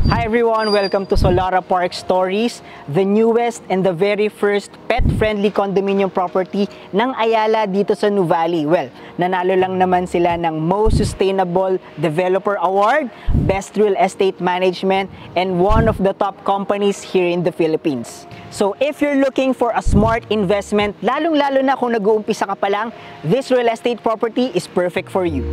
Hi everyone! Welcome to Solara Park Stories, the newest and the very first pet-friendly condominium property ng Ayala dito sa Nuvali. Well, nanalo lang naman sila ng Most Sustainable Developer Award, Best Real Estate Management, and one of the top companies here in the Philippines. So if you're looking for a smart investment, lalong-lalo na kung nag-uumpisa ka pa lang, this real estate property is perfect for you.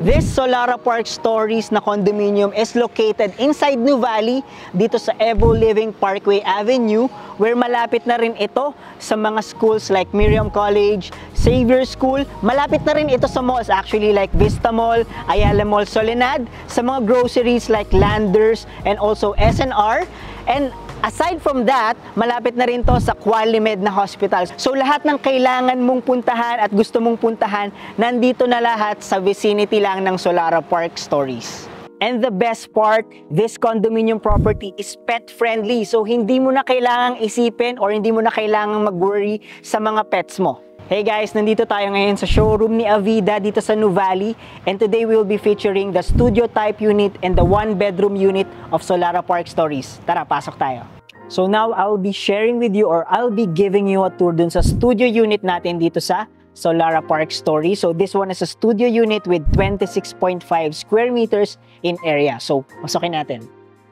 This Solara Park Stories na condominium is located inside Nuvali dito sa Evo Living Parkway Avenue, where malapit na rin ito sa mga schools like Miriam College, Xavier School. Malapit na rin ito sa malls actually like Vista Mall, Ayala Mall Soledad, sa mga groceries like Landers and also SNR. And aside from that, malapit na rin to sa Qualimed na hospital. So lahat ng kailangan mong puntahan at gusto mong puntahan, nandito na lahat sa vicinity lang ng Solara Park Stories. And the best part, this condominium property is pet-friendly. So hindi mo na kailangang isipin or hindi mo na kailangang mag-worry sa mga pets mo. Hey guys, nandito tayo ngayon sa showroom ni Avida dito sa Nuvali, and today we will be featuring the studio type unit and the one-bedroom unit of Solara Park Stories. Tara, pasok tayo. So now, I'll be sharing with you or I'll be giving you a tour dun sa studio unit natin dito sa Solara Park Stories. So this one is a studio unit with 26.5 square meters in area. So, pasokin natin.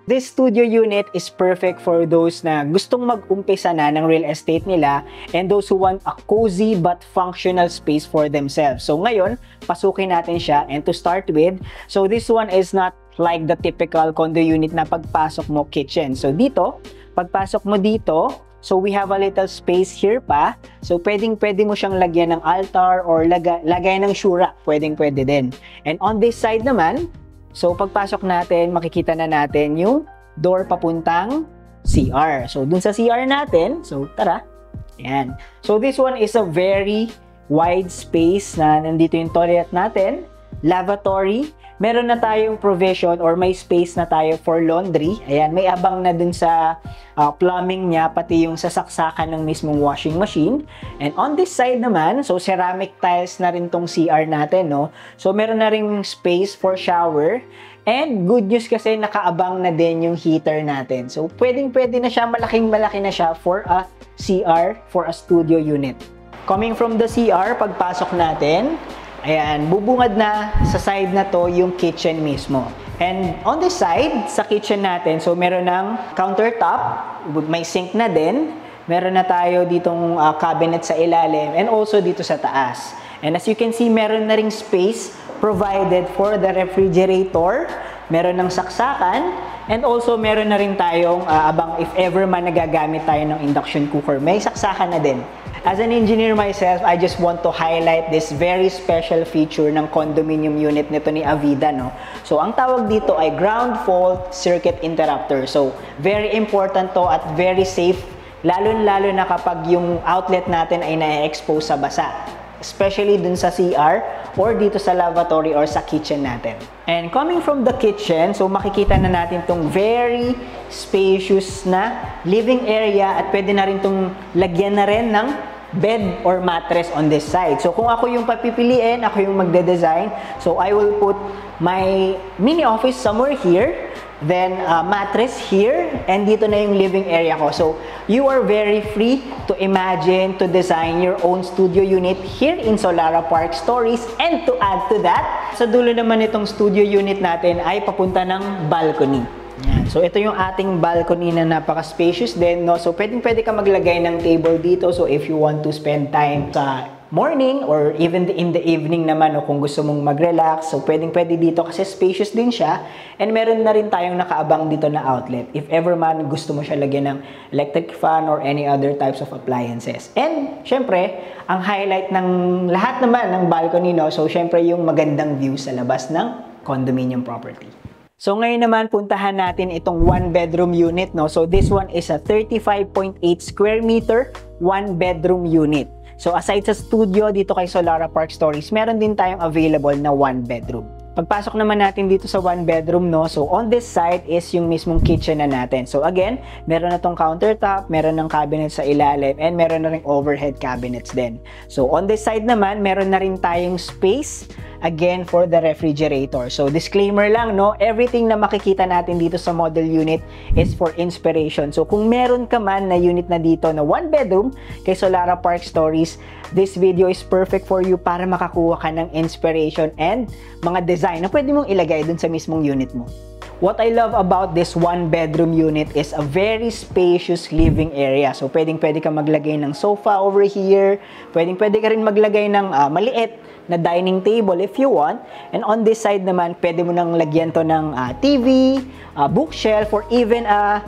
This studio unit is perfect for those na gustong mag-umpisa na ng real estate nila and those who want a cozy but functional space for themselves. So ngayon, pasukin natin siya, and to start with, so this one is not like the typical condo unit na pagpasok mo kitchen. So dito, pagpasok mo dito, so we have a little space here pa. So pwede mo siyang lagyan ng altar or lagay ng shura. Pwede din. And on this side naman, so pagpasok natin, makikita na natin yung door papuntang CR. So dun sa CR natin, so tara. Ayan. So this one is a very wide space na nandito yung toilet natin, lavatory. Meron na tayong provision or may space na tayo for laundry. Ayan, may abang na dun sa plumbing niya, pati yung sasaksakan ng mismong washing machine. And on this side naman, so ceramic tiles na rin tong CR natin, no? So meron na ring space for shower. And good news kasi nakaabang na din yung heater natin. So pwede na siya, malaking-malaki na siya for a CR, for a studio unit. Coming from the CR, pagpasok natin, ayan, bubungad na sa side na to yung kitchen mismo. And on this side, sa kitchen natin, so meron ng countertop, may sink na din, meron na tayo ditong cabinet sa ilalim, and also dito sa taas. And as you can see, meron na ring space provided for the refrigerator, meron ng saksakan, and also meron na rin tayong abang if ever man nagagamit tayo ng induction cooker, may saksakan na din. As an engineer myself, I just want to highlight this very special feature ng condominium unit nito ni Avida, no? So, ang tawag dito ay ground fault circuit interrupter. So, very important to at very safe, lalo na kapag yung outlet natin ay na-expose sa basa. Especially dun sa CR or dito sa lavatory or sa kitchen natin. And coming from the kitchen, so makikita na natin tong very spacious na living area at pwede na rin tong lagyan na rin ng bed or mattress on this side. So kung ako yung papipiliin, ako yung magde-design, so I will put my mini office somewhere here, then mattress here, and dito na yung living area ko. So you are very free to imagine, to design your own studio unit here in Solara Park Stories. And to add to that, sa dulo naman itong studio unit natin ay papunta ng balcony. Yan. So ito yung ating balcony na napaka-spacious din, no? So pwede ka maglagay ng table dito. So if you want to spend time sa morning or even in the evening naman o kung gusto mong mag-relax. So pwedeng-pwede dito kasi spacious din siya. And meron na rin tayong nakaabang dito na outlet if ever man gusto mo siya lagyan ng electric fan or any other types of appliances. And syempre, ang highlight ng lahat naman ng balcony, no? So syempre yung magandang view sa labas ng condominium property. So ngayon naman puntahan natin itong 1-bedroom unit, no? So this one is a 35.8 square meter 1-bedroom unit. So aside sa studio dito kay Solara Park Stories, meron din tayong available na 1-bedroom. Pagpasok naman natin dito sa 1-bedroom, no? So on this side is yung mismong kitchen na natin. So again, meron na tong countertop, meron ng cabinet sa ilalim, and meron na ring overhead cabinets din. So on this side naman, meron na rin tayong space again for the refrigerator. So disclaimer lang, no, everything na makikita natin dito sa model unit is for inspiration. So kung meron ka man na unit na dito na 1-bedroom kay Solara Park Stories, this video is perfect for you para makakuha ka ng inspiration and mga design na pwede mong ilagay dun sa mismong unit mo. What I love about this 1-bedroom unit is a very spacious living area. So pwedeng-pwede ka maglagay ng sofa over here, pwedeng-pwede ka rin maglagay ng maliit na dining table if you want. And on this side naman, pwede mo nang lagyan to ng TV, bookshelf, or even a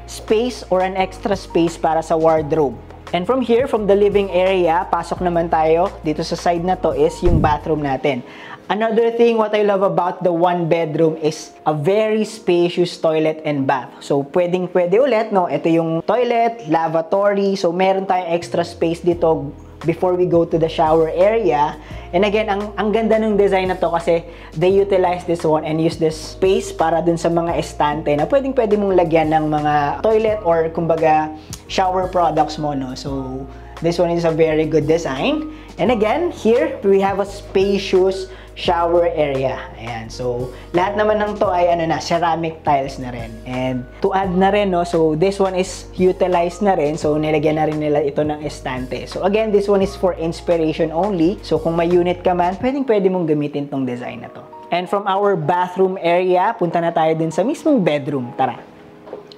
space or an extra space para sa wardrobe. And from here, from the living area, pasok naman tayo dito sa side na to is yung bathroom natin. Another thing what I love about the 1-bedroom is a very spacious toilet and bath. So pwedeng-pwede ulit, no? Ito yung toilet, lavatory. So meron tayong extra space dito before we go to the shower area. And again, ang ganda ng design na to kasi they utilize this one and use this space para dun sa mga estante na pwedeng-pwede mong lagyan ng mga toilet or kumbaga shower products mo, no? So this one is a very good design. And again, here we have a spacious shower area. Ayan. So, lahat naman ng to ay ceramic tiles na rin. And to add na rin, no, so this one is utilized na rin. So, nilagyan na rin nila ito ng estante. So, again, this one is for inspiration only. So, kung may unit ka man, pwedeng-pwede mong gamitin tong design na to. And from our bathroom area, punta na tayo dun sa mismong bedroom. Tara!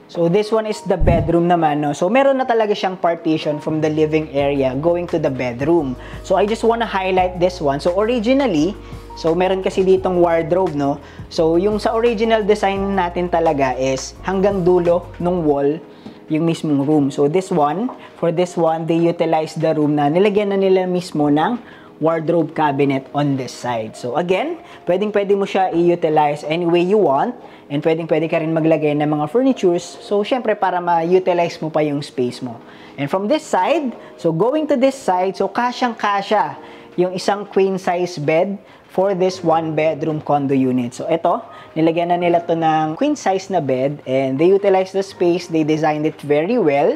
So, this one is the bedroom naman, no? So, meron na talaga siyang partition from the living area going to the bedroom. So, I just wanna highlight this one. So, originally, so meron kasi ditong wardrobe, no? So, yung sa original design natin talaga is hanggang dulo ng wall yung mismong room. So, this one, for this one, they utilize the room na nilagyan na nila mismo ng wardrobe cabinet on this side. So, again, pwedeng-pwede mo siya i-utilize any way you want. And pwedeng-pwede ka rin maglagay ng mga furnitures. So, syempre, para ma-utilize mo pa yung space mo. And from this side, so going to this side, so kasyang-kasya yung isang queen-size bed for this 1-bedroom condo unit. So, ito, nilagyan na nila to ng queen-size na bed. And they utilize the space. They designed it very well.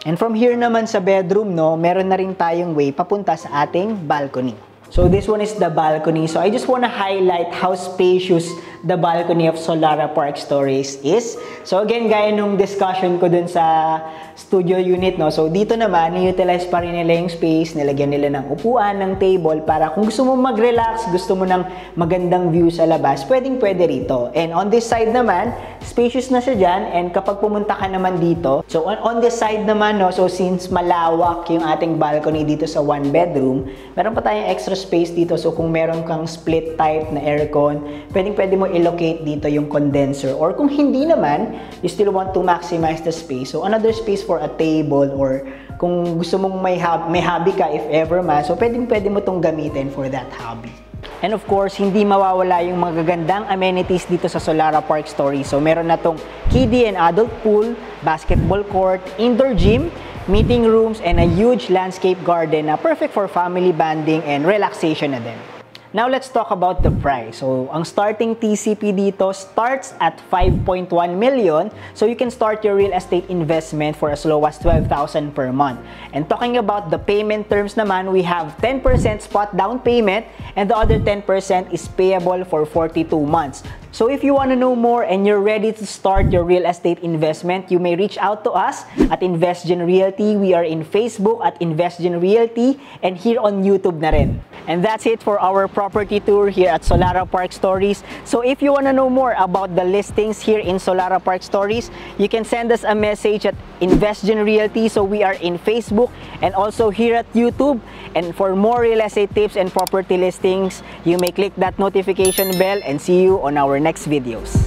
And from here naman sa bedroom, no, meron na rin tayong way papunta sa ating balcony. So, this one is the balcony. So, I just want to highlight how spacious the balcony of Solara Park Stories is. So, again, gaya nung discussion ko dun sa studio unit, no? So, dito naman, i-utilize pa rin nila yung space, nilagyan nila ng upuan, ng table, para kung gusto mo mag-relax, gusto mo ng magandang view sa labas, pwedeng-pwede rito. And on this side naman, spacious na siya dyan, and kapag pumunta ka naman dito, so on this side naman, no? So, since malawak yung ating balcony dito sa 1-bedroom, meron pa tayong extra space dito. So, kung meron kang split type na aircon, pwedeng-pwede mo i-locate dito yung condenser. Or kung hindi naman, you still want to maximize the space. So, another space for a table or kung gusto mong may hobby ka if ever man, so pwedeng-pwede mo tong gamitin for that hobby. And of course, hindi mawawala yung magagandang amenities dito sa Solara Park Stories. So, meron na tong kiddie and adult pool, basketball court, indoor gym, meeting rooms, and a huge landscape garden na perfect for family bonding and relaxation na din. Now, let's talk about the price. So, ang starting TCP dito starts at 5.1 million. So, you can start your real estate investment for as low as 12,000 per month. And talking about the payment terms naman, we have 10% spot down payment and the other 10% is payable for 42 months. So, if you want to know more and you're ready to start your real estate investment, you may reach out to us at InvestGen Realty. We are in Facebook at InvestGen Realty and here on YouTube na rin. And that's it for our property tour here at Solara Park Stories. So if you want to know more about the listings here in Solara Park Stories, you can send us a message at InvestGen Realty. So we are in Facebook and also here at YouTube. And for more real estate tips and property listings, you may click that notification bell and see you on our next videos.